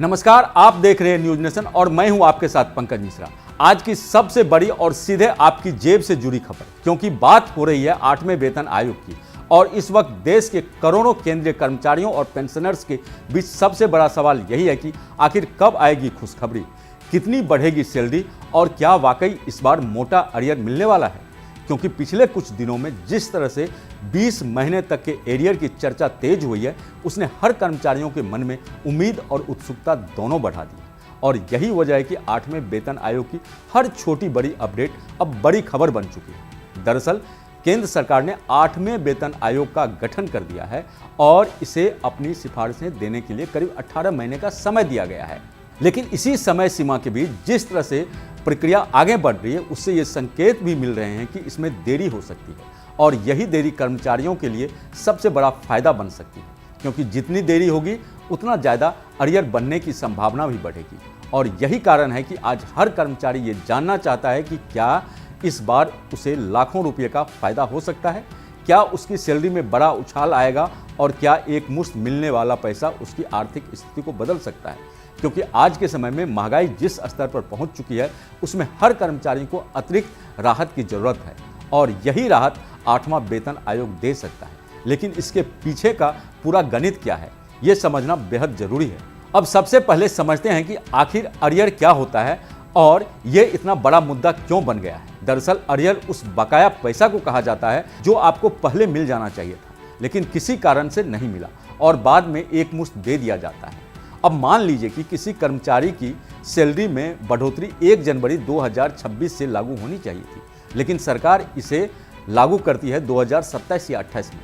नमस्कार, आप देख रहे हैं न्यूज नेशन और मैं हूं आपके साथ पंकज मिश्रा। आज की सबसे बड़ी और सीधे आपकी जेब से जुड़ी खबर, क्योंकि बात हो रही है 8वें वेतन आयोग की। और इस वक्त देश के करोड़ों केंद्रीय कर्मचारियों और पेंशनर्स के बीच सबसे बड़ा सवाल यही है कि आखिर कब आएगी खुशखबरी, कितनी बढ़ेगी सैलरी और क्या वाकई इस बार मोटा अरियर मिलने वाला है। क्योंकि पिछले कुछ दिनों में जिस तरह से 20 महीने तक के एरियर की चर्चा तेज हुई है, उसने हर कर्मचारियों के मन में उम्मीद और उत्सुकता दोनों बढ़ा दी। और यही वजह है कि 8वें वेतन आयोग की हर छोटी बड़ी अपडेट अब बड़ी खबर बन चुकी है। दरअसल केंद्र सरकार ने 8वें वेतन आयोग का गठन कर दिया है और इसे अपनी सिफारिशें देने के लिए करीब 18 महीने का समय दिया गया है। लेकिन इसी समय सीमा के बीच जिस तरह से प्रक्रिया आगे बढ़ रही है, उससे ये संकेत भी मिल रहे हैं कि इसमें देरी हो सकती है। और यही देरी कर्मचारियों के लिए सबसे बड़ा फायदा बन सकती है, क्योंकि जितनी देरी होगी उतना ज़्यादा अरियर बनने की संभावना भी बढ़ेगी। और यही कारण है कि आज हर कर्मचारी ये जानना चाहता है कि क्या इस बार उसे लाखों रुपये का फायदा हो सकता है, क्या उसकी सैलरी में बड़ा उछाल आएगा और क्या एक मुश्त मिलने वाला पैसा उसकी आर्थिक स्थिति को बदल सकता है। क्योंकि आज के समय में महंगाई जिस स्तर पर पहुंच चुकी है, उसमें हर कर्मचारी को अतिरिक्त राहत की जरूरत है और यही राहत 8वां वेतन आयोग दे सकता है। लेकिन इसके पीछे का पूरा गणित क्या है, ये समझना बेहद जरूरी है। अब सबसे पहले समझते हैं कि आखिर अरियर क्या होता है और ये इतना बड़ा मुद्दा क्यों बन गया है। दरअसल अरियर उस बकाया पैसा को कहा जाता है जो आपको पहले मिल जाना चाहिए था, लेकिन किसी कारण से नहीं मिला और बाद में एक मुश्त दे दिया जाता है। अब मान लीजिए कि किसी कर्मचारी की सैलरी में बढ़ोतरी 1 जनवरी 2026 से लागू होनी चाहिए थी, लेकिन सरकार इसे लागू करती है 2027 या 28 में।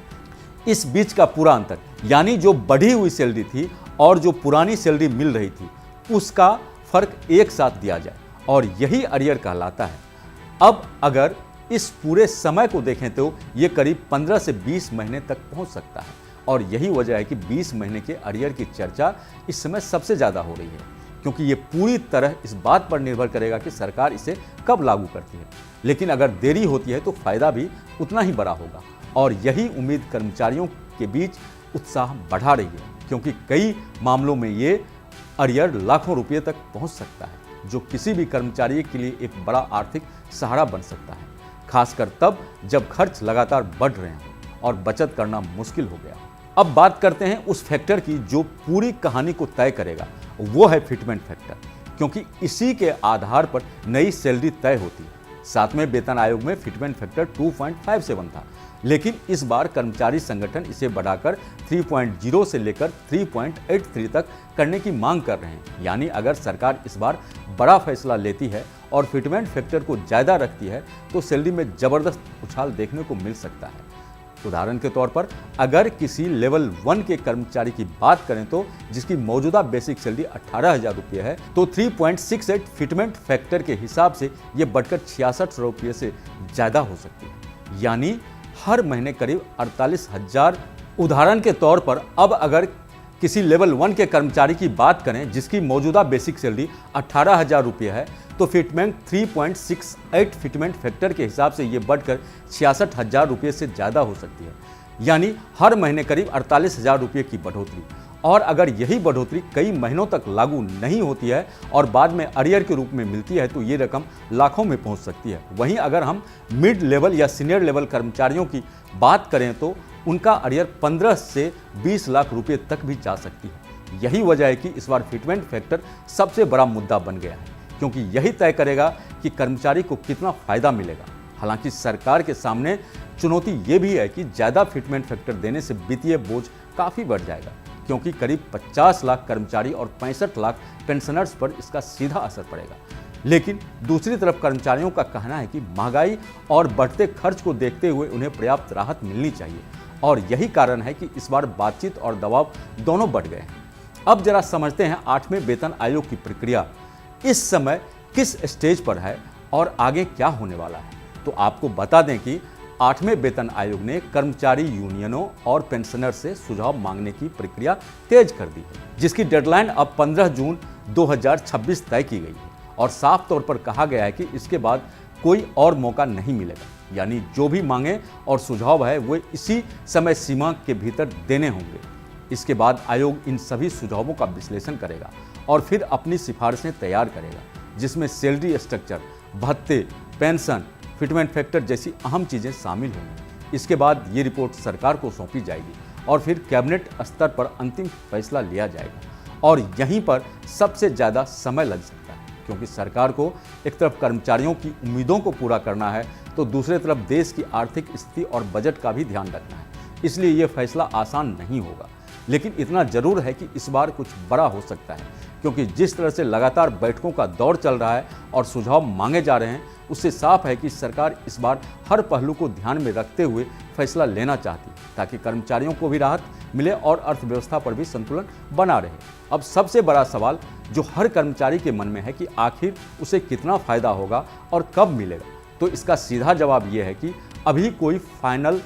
इस बीच का पूरा अंतर, यानी जो बढ़ी हुई सैलरी थी और जो पुरानी सैलरी मिल रही थी, उसका फर्क एक साथ दिया जाए और यही अरियर कहलाता है। अब अगर इस पूरे समय को देखें तो ये करीब 15 से 20 महीने तक पहुंच सकता है। और यही वजह है कि 20 महीने के अरियर की चर्चा इस समय सबसे ज़्यादा हो रही है, क्योंकि ये पूरी तरह इस बात पर निर्भर करेगा कि सरकार इसे कब लागू करती है। लेकिन अगर देरी होती है तो फायदा भी उतना ही बड़ा होगा और यही उम्मीद कर्मचारियों के बीच उत्साह बढ़ा रही है, क्योंकि कई मामलों में ये अरियर लाखों रुपये तक पहुंच सकता है, जो किसी भी कर्मचारी के लिए एक बड़ा आर्थिक सहारा बन सकता है, खासकर तब जब खर्च लगातार बढ़ रहे हों और बचत करना मुश्किल हो गया। अब बात करते हैं उस फैक्टर की जो पूरी कहानी को तय करेगा, वो है फिटमेंट फैक्टर, क्योंकि इसी के आधार पर नई सैलरी तय होती है। 7वें वेतन आयोग में फिटमेंट फैक्टर 2.57 था, लेकिन इस बार कर्मचारी संगठन इसे बढ़ाकर 3.0 से लेकर 3.83 तक करने की मांग कर रहे हैं। यानी अगर सरकार इस बार बड़ा फैसला लेती है और फिटमेंट फैक्टर को ज़्यादा रखती है तो सैलरी में ज़बरदस्त उछाल देखने को मिल सकता है। उदाहरण के तौर पर अगर किसी लेवल 1 के कर्मचारी की बात करें तो जिसकी मौजूदा बेसिक सैलरी 18,000 रुपये है, तो 3.68 फिटमेंट फैक्टर के हिसाब से ये बढ़कर 66 रुपये से ज़्यादा हो सकती है, यानी हर महीने करीब 48,000। उदाहरण के तौर पर अब अगर किसी लेवल 1 के कर्मचारी की बात करें जिसकी मौजूदा बेसिक सैलरी 18,000 रुपये है, तो फिटमेंट 3.68 फिटमेंट फैक्टर के हिसाब से ये बढ़कर 66,000 रुपये से ज़्यादा हो सकती है, यानी हर महीने करीब 48,000 रुपये की बढ़ोतरी। और अगर यही बढ़ोतरी कई महीनों तक लागू नहीं होती है और बाद में अरियर के रूप में मिलती है तो ये रकम लाखों में पहुंच सकती है। वहीं अगर हम मिड लेवल या सीनियर लेवल कर्मचारियों की बात करें तो उनका अरियर 15 से 20 लाख रुपये तक भी जा सकती है। यही वजह है कि इस बार फिटमेंट फैक्टर सबसे बड़ा मुद्दा बन गया है, क्योंकि यही तय करेगा कि कर्मचारी को कितना फायदा मिलेगा। हालांकि सरकार के सामने चुनौती ये भी है कि ज़्यादा फिटमेंट फैक्टर देने से वित्तीय बोझ काफ़ी बढ़ जाएगा, क्योंकि करीब 50 लाख कर्मचारी और 65 लाख पेंशनर्स पर इसका सीधा असर पड़ेगा। लेकिन दूसरी तरफ कर्मचारियों का कहना है कि महंगाई और बढ़ते खर्च को देखते हुए उन्हें पर्याप्त राहत मिलनी चाहिए और यही कारण है कि इस बार बातचीत और दबाव दोनों बढ़ गए हैं। अब जरा समझते हैं 8वें वेतन आयोग की प्रक्रिया इस समय किस स्टेज पर है और आगे क्या होने वाला है। तो आपको बता दें कि 8वें वेतन आयोग ने कर्मचारी यूनियनों और पेंशनर से सुझाव मांगने की प्रक्रिया तेज कर दी है, जिसकी डेडलाइन अब 15 जून 2026 तय की गई है और साफ तौर पर कहा गया है कि इसके बाद कोई और मौका नहीं मिलेगा, यानी जो भी मांगे और सुझाव है वो इसी समय सीमा के भीतर देने होंगे। इसके बाद आयोग इन सभी सुझावों का विश्लेषण करेगा और फिर अपनी सिफारिशें तैयार करेगा, जिसमें सैलरी स्ट्रक्चर, भत्ते, पेंशन, फिटमेंट फैक्टर जैसी अहम चीज़ें शामिल होंगी। इसके बाद ये रिपोर्ट सरकार को सौंपी जाएगी और फिर कैबिनेट स्तर पर अंतिम फैसला लिया जाएगा। और यहीं पर सबसे ज़्यादा समय लग सकता है, क्योंकि सरकार को एक तरफ कर्मचारियों की उम्मीदों को पूरा करना है, तो दूसरी तरफ देश की आर्थिक स्थिति और बजट का भी ध्यान रखना है। इसलिए ये फैसला आसान नहीं होगा, लेकिन इतना जरूर है कि इस बार कुछ बड़ा हो सकता है, क्योंकि जिस तरह से लगातार बैठकों का दौर चल रहा है और सुझाव मांगे जा रहे हैं, उससे साफ है कि सरकार इस बार हर पहलू को ध्यान में रखते हुए फैसला लेना चाहती है, ताकि कर्मचारियों को भी राहत मिले और अर्थव्यवस्था पर भी संतुलन बना रहे। अब सबसे बड़ा सवाल जो हर कर्मचारी के मन में है कि आखिर उसे कितना फायदा होगा और कब मिलेगा, तो इसका सीधा जवाब यह है कि अभी कोई फाइनल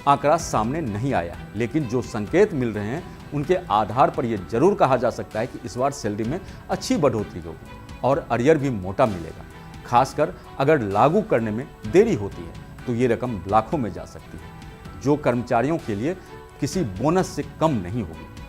आंकड़ा सामने नहीं आया है, लेकिन जो संकेत मिल रहे हैं उनके आधार पर यह जरूर कहा जा सकता है कि इस बार सैलरी में अच्छी बढ़ोतरी होगी और अरियर भी मोटा मिलेगा। खासकर अगर लागू करने में देरी होती है तो ये रकम लाखों में जा सकती है, जो कर्मचारियों के लिए किसी बोनस से कम नहीं होगी।